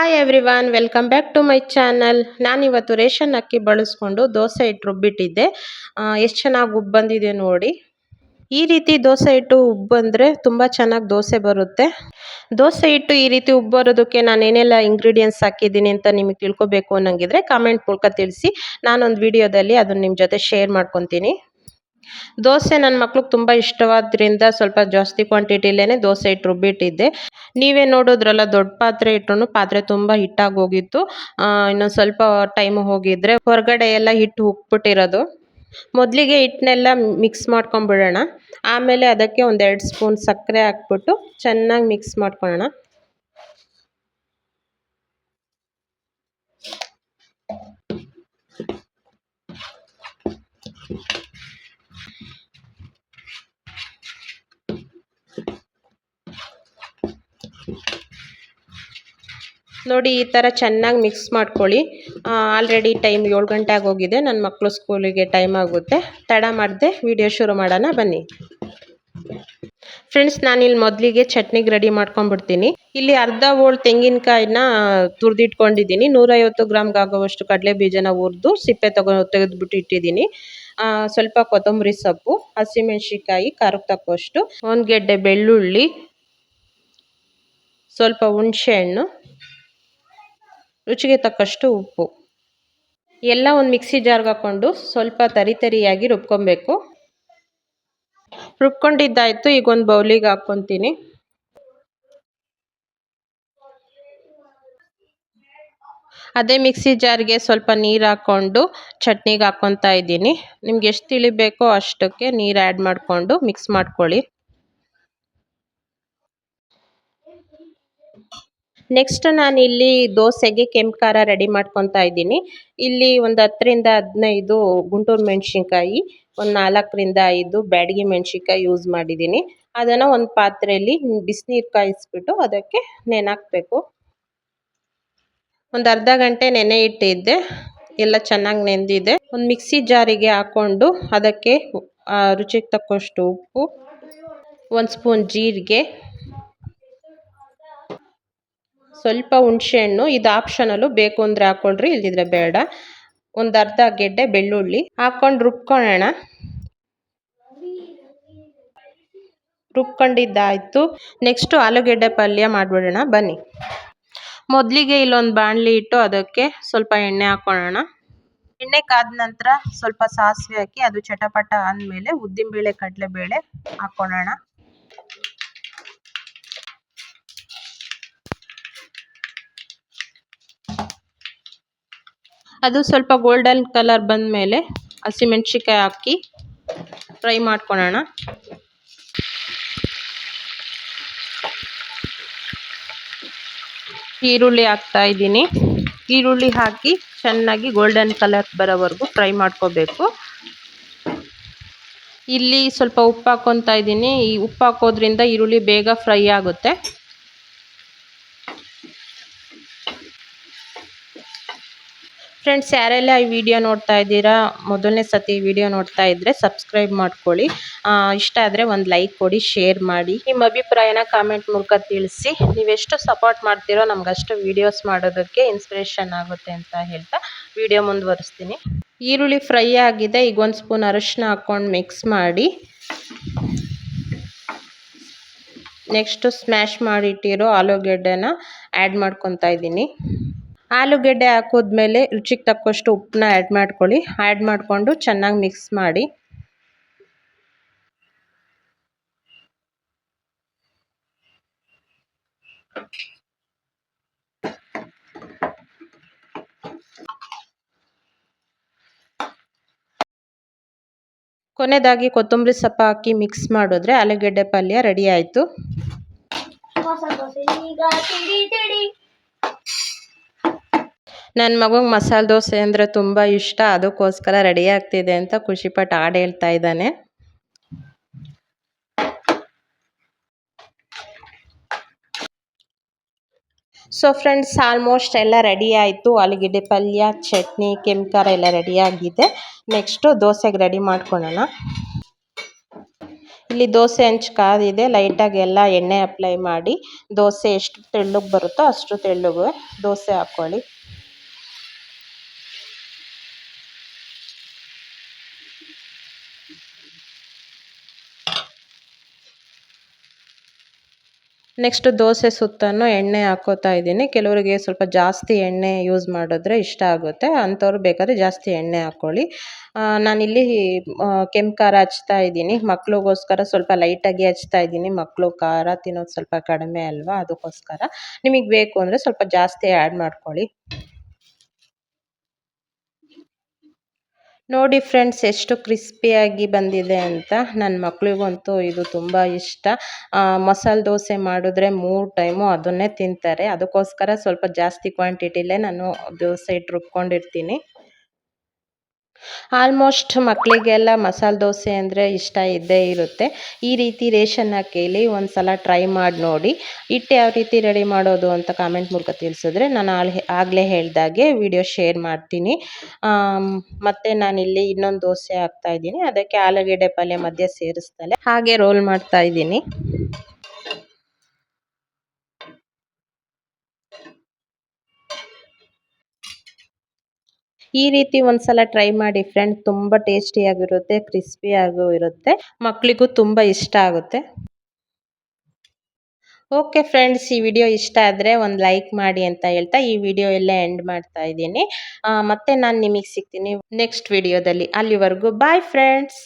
Hi everyone, welcome back to my channel. ನಾನಿವತ್ತು ration ಅಕ್ಕಿ ಬಳಸ್ಕೊಂಡು ದೋಸೆ ಹಿಟ್ಟು ರುಬ್ಬಿಟ್ಟಿದ್ದೆ. ಎಷ್ಟು ಚೆನ್ನಾಗಿ ಉಬ್ಬು ಬಂದಿದೆ ನೋಡಿ. ಈ ರೀತಿ ದೋಸೆ ಹಿಟ್ಟು ಉಬ್ಬು ಬಂದರೆ ತುಂಬ ಚೆನ್ನಾಗಿ ದೋಸೆ ಬರುತ್ತೆ. ದೋಸೆ ಹಿಟ್ಟು ಈ ರೀತಿ ಉಬ್ಬು ಬರೋದಕ್ಕೆ ನಾನು ಏನೆಲ್ಲ ಇಂಗ್ರೀಡಿಯೆಂಟ್ಸ್ ಹಾಕಿದ್ದೀನಿ ಅಂತ ನಿಮಗೆ ತಿಳ್ಕೊಬೇಕು ಅನ್ನಂಗಿದ್ರೆ ಕಾಮೆಂಟ್ ಮೂಲಕ ತಿಳಿಸಿ. ನಾನೊಂದು ವಿಡಿಯೋದಲ್ಲಿ ಅದನ್ನು ನಿಮ್ಮ ಜೊತೆ ಶೇರ್ ಮಾಡ್ಕೊತೀನಿ. ದೋಸೆ ನನ್ನ ಮಕ್ಳಿಗೆ ತುಂಬ ಇಷ್ಟವಾದ್ರಿಂದ ಸ್ವಲ್ಪ ಜಾಸ್ತಿ ಕ್ವಾಂಟಿಟಿಲೇ ದೋಸೆ ಹಿಟ್ಟು ರುಬ್ಬಿಟ್ಟಿದ್ದೆ. ನೀವೇ ನೋಡೋದ್ರಲ್ಲ, ದೊಡ್ಡ ಪಾತ್ರೆ ಇಟ್ಟರು ಪಾತ್ರೆ ತುಂಬ ಹಿಟ್ಟಾಗಿ ಹೋಗಿತ್ತು. ಇನ್ನೊಂದು ಸ್ವಲ್ಪ ಟೈಮ್ ಹೋಗಿದ್ರೆ ಹೊರಗಡೆ ಎಲ್ಲ ಹಿಟ್ಟು ಉಪ್ಪಿಟ್ಟಿರೋದು. ಮೊದಲಿಗೆ ಹಿಟ್ಟನ್ನೆಲ್ಲ ಮಿಕ್ಸ್ ಮಾಡ್ಕೊಂಬಿಡೋಣ. ಆಮೇಲೆ ಅದಕ್ಕೆ 1-2 ಸ್ಪೂನ್ ಸಕ್ಕರೆ ಹಾಕ್ಬಿಟ್ಟು ಚೆನ್ನಾಗಿ ಮಿಕ್ಸ್ ಮಾಡ್ಕೊಳ್ಳೋಣ. ನೋಡಿ, ಈ ಥರ ಚೆನ್ನಾಗಿ ಮಿಕ್ಸ್ ಮಾಡ್ಕೊಳ್ಳಿ. ಆಲ್ರೆಡಿ ಟೈಮ್ 7 ಗಂಟೆ ಆಗೋಗಿದೆ. ನನ್ನ ಮಕ್ಕಳು ಸ್ಕೂಲಿಗೆ ಟೈಮ್ ಆಗುತ್ತೆ. ತಡ ಮಾಡದೆ ವಿಡಿಯೋ ಶುರು ಮಾಡೋಣ ಬನ್ನಿ. ಫ್ರೆಂಡ್ಸ್, ನಾನಿಲ್ಲಿ ಮೊದಲಿಗೆ ಚಟ್ನಿಗೆ ರೆಡಿ ಮಾಡ್ಕೊಂಡ್ಬಿಡ್ತೀನಿ. ಇಲ್ಲಿ ಅರ್ಧ ಹೋಳು ತೆಂಗಿನಕಾಯಿನ ತುರಿದಿಟ್ಕೊಂಡಿದ್ದೀನಿ. 150 ಗ್ರಾಮ್ಗೆ ಆಗೋವಷ್ಟು ಕಡಲೆ ಬೀಜನ ಹುರಿದು ಸಿಪ್ಪೆ ತೆಗೆದುಬಿಟ್ಟು ಇಟ್ಟಿದ್ದೀನಿ. ಸ್ವಲ್ಪ ಕೊತ್ತಂಬರಿ ಸೊಪ್ಪು, ಹಸಿಮೆಣಸಿಕಾಯಿ ಖಾರಕ್ಕೆ ತಕ್ಕಷ್ಟು, 1 ಗೆಡ್ಡೆ ಬೆಳ್ಳುಳ್ಳಿ, ಸ್ವಲ್ಪ ಹುಣಸೆ ಹಣ್ಣು, ರುಚಿಗೆ ತಕ್ಕಷ್ಟು ಉಪ್ಪು ಎಲ್ಲ ಒಂದು ಮಿಕ್ಸಿ ಜಾರ್ಗೆ ಹಾಕ್ಕೊಂಡು ಸ್ವಲ್ಪ ತರಿಯಾಗಿ ರುಬ್ಕೊಬೇಕು. ರುಬ್ಕೊಂಡಿದ್ದಾಯ್ತು. ಈಗ ಒಂದು ಬೌಲಿಗೆ ಹಾಕ್ಕೊತೀನಿ. ಅದೇ ಮಿಕ್ಸಿ ಜಾರ್ಗೆ ಸ್ವಲ್ಪ ನೀರು ಹಾಕ್ಕೊಂಡು ಚಟ್ನಿಗೆ ಹಾಕ್ಕೊತಾ ಇದ್ದೀನಿ. ನಿಮ್ಗೆ ಎಷ್ಟು ತಿಳಿಬೇಕೋ ಅಷ್ಟಕ್ಕೆ ನೀರು ಆ್ಯಡ್ ಮಾಡಿಕೊಂಡು ಮಿಕ್ಸ್ ಮಾಡ್ಕೊಳ್ಳಿ. ನೆಕ್ಸ್ಟ್ ನಾನಿಲ್ಲಿ ದೋಸೆಗೆ ಕೆಂಪು ಖಾರ ರೆಡಿ ಮಾಡ್ಕೊತಾ ಇದ್ದೀನಿ. ಇಲ್ಲಿ ಒಂದು 10-15 ಗುಂಟೂರು ಮೆಣಸಿನ್ಕಾಯಿ, ಒಂದು 4-5 ಬ್ಯಾಡಗಿ ಮೆಣಸಿನ್ಕಾಯಿ ಯೂಸ್ ಮಾಡಿದ್ದೀನಿ. ಅದನ್ನು ಒಂದು ಪಾತ್ರೆಯಲ್ಲಿ ಬಿಸಿನೀರು ಕಾಯಿಸ್ಬಿಟ್ಟು ಅದಕ್ಕೆ ನೆನೆಹಾಕಬೇಕು. ಒಂದು ಅರ್ಧ ಗಂಟೆ ನೆನೆ ಇಟ್ಟಿದ್ದೆ. ಎಲ್ಲ ಚೆನ್ನಾಗಿ ನೆಂದಿದೆ. ಒಂದು ಮಿಕ್ಸಿ ಜಾರಿಗೆ ಹಾಕ್ಕೊಂಡು ಅದಕ್ಕೆ ರುಚಿಗೆ ತಕ್ಕಷ್ಟು ಉಪ್ಪು, 1 ಸ್ಪೂನ್ ಜೀರಿಗೆ, ಸ್ವಲ್ಪ ಹುಣಸೆ ಹಣ್ಣು, ಇದು ಆಪ್ಷನಲ್ಲು, ಬೇಕು ಅಂದರೆ ಹಾಕ್ಕೊಳ್ರಿ, ಇಲ್ದಿದ್ರೆ ಬೇಡ, ಒಂದು ಅರ್ಧ ಗೆಡ್ಡೆ ಬೆಳ್ಳುಳ್ಳಿ ಹಾಕ್ಕೊಂಡು ರುಬ್ಕೊಳ್ಳೋಣ. ರುಬ್ಕೊಂಡಿದ್ದಾಯಿತು. ನೆಕ್ಸ್ಟು ಆಲೂಗೆಡ್ಡೆ ಪಲ್ಯ ಮಾಡಿಬಿಡೋಣ ಬನ್ನಿ. ಮೊದಲಿಗೆ ಇಲ್ಲೊಂದು ಬಾಣಲಿ ಇಟ್ಟು ಅದಕ್ಕೆ ಸ್ವಲ್ಪ ಎಣ್ಣೆ ಹಾಕ್ಕೊಳ್ಳೋಣ. ಎಣ್ಣೆ ಕಾದ ನಂತರ ಸ್ವಲ್ಪ ಸಾಸಿವೆ ಹಾಕಿ ಅದು ಚಟಪಟ ಆದಮೇಲೆ ಉದ್ದಿನಬೇಳೆ ಕಡಲೆಬೇಳೆ ಹಾಕ್ಕೊಳ್ಳೋಣ. ಅದು ಸ್ವಲ್ಪ ಗೋಲ್ಡನ್ ಕಲರ್ ಬಂದ ಮೇಲೆ ಹಸಿಮೆಣಸಿಕಾಯಿ ಹಾಕಿ ಫ್ರೈ ಮಾಡ್ಕೊಳ್ಳೋಣ. ಈರುಳ್ಳಿ ಹಾಕ್ತಾ ಇದ್ದೀನಿ. ಈರುಳ್ಳಿ ಹಾಕಿ ಚೆನ್ನಾಗಿ ಗೋಲ್ಡನ್ ಕಲರ್ ಬರೋವರೆಗೂ ಫ್ರೈ ಮಾಡ್ಕೋಬೇಕು. ಇಲ್ಲಿ ಸ್ವಲ್ಪ ಉಪ್ಪು ಹಾಕ್ಕೊತಾ ಇದ್ದೀನಿ. ಈ ಉಪ್ಪು ಹಾಕೋದ್ರಿಂದ ಈರುಳ್ಳಿ ಬೇಗ ಫ್ರೈ ಆಗುತ್ತೆ. ಫ್ರೆಂಡ್ಸ್, ಯಾರೆಲ್ಲ ಈ ವಿಡಿಯೋ ನೋಡ್ತಾ ಇದ್ದೀರಾ, ಮೊದಲನೇ ಸತಿ ವಿಡಿಯೋ ನೋಡ್ತಾ ಇದ್ದರೆ ಸಬ್ಸ್ಕ್ರೈಬ್ ಮಾಡ್ಕೊಳ್ಳಿ. ಇಷ್ಟ ಆದರೆ ಒಂದು ಲೈಕ್ ಕೊಡಿ, ಶೇರ್ ಮಾಡಿ, ನಿಮ್ಮ ಅಭಿಪ್ರಾಯನ ಕಾಮೆಂಟ್ ಮೂಲಕ ತಿಳಿಸಿ. ನೀವೆಷ್ಟು ಸಪೋರ್ಟ್ ಮಾಡ್ತೀರೋ ನಮಗಷ್ಟು ವೀಡಿಯೋಸ್ ಮಾಡೋದಕ್ಕೆ ಇನ್ಸ್ಪಿರೇಷನ್ ಆಗುತ್ತೆ ಅಂತ ಹೇಳ್ತಾ ವಿಡಿಯೋ ಮುಂದುವರಿಸ್ತೀನಿ. ಈರುಳ್ಳಿ ಫ್ರೈ ಆಗಿದೆ. ಈಗ 1 ಸ್ಪೂನ್ ಅರಿಶಿನ ಹಾಕ್ಕೊಂಡು ಮಿಕ್ಸ್ ಮಾಡಿ, ನೆಕ್ಸ್ಟು ಸ್ಮ್ಯಾಶ್ ಮಾಡಿಟ್ಟಿರೋ ಆಲೂಗೆಡ್ಡೆನ ಆ್ಯಡ್ ಮಾಡ್ಕೊತಾ ಇದ್ದೀನಿ. ಆಲೂಗೆಡ್ಡೆ ಹಾಕೋದ್ಮೇಲೆ ರುಚಿಗೆ ತಕ್ಕಷ್ಟು ಉಪ್ಪನ್ನ ಆ್ಯಡ್ ಮಾಡ್ಕೊಳ್ಳಿ. ಆ್ಯಡ್ ಮಾಡಿಕೊಂಡು ಚೆನ್ನಾಗಿ ಮಿಕ್ಸ್ ಮಾಡಿ. ಕೊನೆಯದಾಗಿ ಕೊತ್ತಂಬರಿ ಸೊಪ್ಪು ಹಾಕಿ ಮಿಕ್ಸ್ ಮಾಡಿದ್ರೆ ಆಲೂಗೆಡ್ಡೆ ಪಲ್ಯ ರೆಡಿ ಆಯಿತು. ನನ್ನ ಮಗುಗೆ ಮಸಾಲೆ ದೋಸೆ ಅಂದರೆ ತುಂಬ ಇಷ್ಟ. ಅದಕ್ಕೋಸ್ಕರ ರೆಡಿ ಆಗ್ತಿದೆ ಅಂತ ಖುಷಿಪಟ್ಟು ಹಾಡು ಹೇಳ್ತಾ ಇದ್ದಾನೆ. ಸೊ ಫ್ರೆಂಡ್ಸ್, ಆಲ್ಮೋಸ್ಟ್ ಎಲ್ಲ ರೆಡಿ ಆಯಿತು. ಆಲೂಗೆಡ್ಡೆ ಪಲ್ಯ, ಚಟ್ನಿ, ಕೆಂಪು ಖಾರ ಎಲ್ಲ ರೆಡಿ ಆಗಿದೆ. ನೆಕ್ಸ್ಟು ದೋಸೆಗೆ ರೆಡಿ ಮಾಡ್ಕೊಳ್ಳೋಣ. ಇಲ್ಲಿ ದೋಸೆ ಹಂಚು ಕಾದಿದೆ. ಲೈಟಾಗಿ ಎಲ್ಲ ಎಣ್ಣೆ ಅಪ್ಲೈ ಮಾಡಿ ದೋಸೆ ಎಷ್ಟು ತೆಳ್ಳಗೆ ಬರುತ್ತೋ ಅಷ್ಟು ತೆಳ್ಳಗೆ ದೋಸೆ ಹಾಕ್ಕೊಳ್ಳಿ. ನೆಕ್ಸ್ಟ್ ದೋಸೆ ಸುತ್ತನೂ ಎಣ್ಣೆ ಹಾಕ್ಕೋತಾ ಇದ್ದೀನಿ. ಕೆಲವರಿಗೆ ಸ್ವಲ್ಪ ಜಾಸ್ತಿ ಎಣ್ಣೆ ಯೂಸ್ ಮಾಡಿದ್ರೆ ಇಷ್ಟ ಆಗುತ್ತೆ, ಅಂಥವ್ರು ಬೇಕಾದರೆ ಜಾಸ್ತಿ ಎಣ್ಣೆ ಹಾಕ್ಕೊಳ್ಳಿ. ನಾನಿಲ್ಲಿ ಕೆಂಪು ಖಾರ ಹಚ್ತಾ ಇದ್ದೀನಿ. ಮಕ್ಳಿಗೋಸ್ಕರ ಸ್ವಲ್ಪ ಲೈಟಾಗಿ ಹಚ್ತಾ ಇದ್ದೀನಿ. ಮಕ್ಕಳು ಖಾರ ತಿನ್ನೋದು ಸ್ವಲ್ಪ ಕಡಿಮೆ ಅಲ್ವಾ, ಅದಕ್ಕೋಸ್ಕರ. ನಿಮಗೆ ಬೇಕು ಅಂದರೆ ಸ್ವಲ್ಪ ಜಾಸ್ತಿ ಆ್ಯಡ್ ಮಾಡ್ಕೊಳ್ಳಿ. ನೋಡಿ ಫ್ರೆಂಡ್ಸ್, ಎಷ್ಟು ಕ್ರಿಸ್ಪಿಯಾಗಿ ಬಂದಿದೆ ಅಂತ. ನನ್ನ ಮಕ್ಳಿಗಂತೂ ಇದು ತುಂಬ ಇಷ್ಟ. ಮಸಾಲೆ ದೋಸೆ ಮಾಡಿದ್ರೆ 3 ಟೈಮು ಅದನ್ನೇ ತಿಂತಾರೆ. ಅದಕ್ಕೋಸ್ಕರ ಸ್ವಲ್ಪ ಜಾಸ್ತಿ ಕ್ವಾಂಟಿಟಿಲೇ ನಾನು ದೋಸೆ ಹಿಟ್ಟು ರುಬ್ಕೊಂಡಿರ್ತೀನಿ. ಆಲ್ಮೋಸ್ಟ್ ಮಕ್ಕಳಿಗೆಲ್ಲ ಮಸಾಲೆ ದೋಸೆ ಅಂದರೆ ಇಷ್ಟ ಇದ್ದೇ ಇರುತ್ತೆ. ಈ ರೀತಿ ರೇಷನ್ ಅಕ್ಕಿಯಲ್ಲಿ ಒಂದು ಸಲ ಟ್ರೈ ಮಾಡಿ ನೋಡಿ. ಹಿಟ್ಟು ಯಾವ ರೀತಿ ರೆಡಿ ಮಾಡೋದು ಅಂತ ಕಾಮೆಂಟ್ ಮೂಲಕ ತಿಳಿಸಿದ್ರೆ ನಾನು ಆಗಲೇ ಹೇಳ್ದಾಗೆ ವಿಡಿಯೋ ಶೇರ್ ಮಾಡ್ತೀನಿ. ಮತ್ತು ನಾನಿಲ್ಲಿ ಇನ್ನೊಂದು ದೋಸೆ ಹಾಕ್ತಾಯಿದ್ದೀನಿ. ಅದಕ್ಕೆ ಆಲೂಗೆಡ್ಡೆ ಪಲ್ಯ ಮಧ್ಯೆ ಸೇರಿಸ್ದಲೆ ಹಾಗೆ ರೋಲ್ ಮಾಡ್ತಾ ಇದ್ದೀನಿ. ಈ ರೀತಿ ಒಂದ್ಸಲ ಟ್ರೈ ಮಾಡಿ ಫ್ರೆಂಡ್, ತುಂಬ ಟೇಸ್ಟಿಯಾಗಿರುತ್ತೆ, ಕ್ರಿಸ್ಪಿಯಾಗೂ ಇರುತ್ತೆ, ಮಕ್ಕಳಿಗೂ ತುಂಬ ಇಷ್ಟ ಆಗುತ್ತೆ. ಓಕೆ ಫ್ರೆಂಡ್ಸ್, ಈ ವಿಡಿಯೋ ಇಷ್ಟ ಆದರೆ ಒಂದು ಲೈಕ್ ಮಾಡಿ ಅಂತ ಹೇಳ್ತಾ ಈ ವಿಡಿಯೋ ಎಲ್ಲ ಎಂಡ್ ಮಾಡ್ತಾ ಇದ್ದೀನಿ. ಮತ್ತೆ ನಾನು ನಿಮಗೆ ಸಿಗ್ತೀನಿ ನೆಕ್ಸ್ಟ್ ವಿಡಿಯೋದಲ್ಲಿ. ಅಲ್ಲಿವರೆಗೂ ಬಾಯ್ ಫ್ರೆಂಡ್ಸ್.